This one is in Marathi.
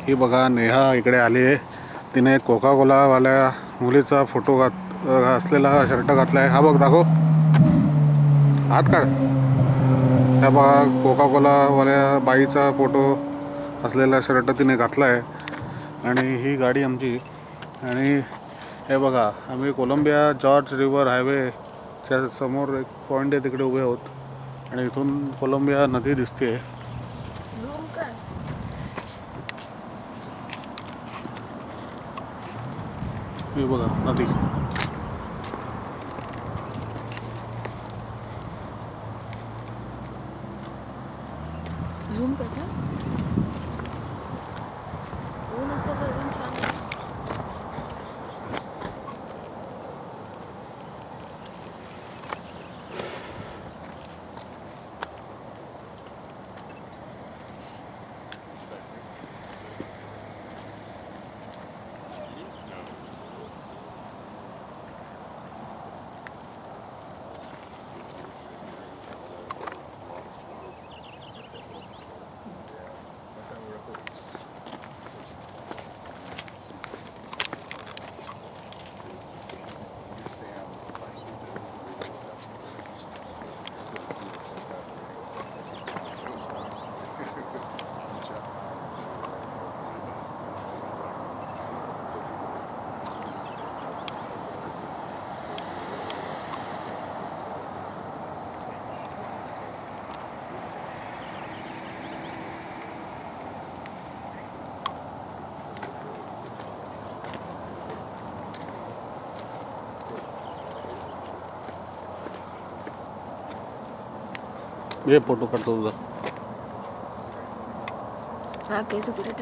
ही बघा नेहा इकडे आली आहे. तिने कोका कोलावाल्या मुलीचा फोटो असलेला शर्ट घातला आहे. हा बघ दाखव, हात काढ. ह्या बघा कोका कोलावाल्या बाईचा फोटो असलेला शर्ट तिने घातला आहे. आणि ही गाडी आमची. आणि हे बघा आम्ही कोलंबिया जॉर्ज रिव्हर हायवेच्या समोर एक पॉईंट आहे, तिकडे उभे आहोत. आणि इथून कोलंबिया नदी दिसते. ही बघा नदी. झूम कर ना. ऊन असतं तर अजून छान. हे फोटो काढतो तुझा. हा केस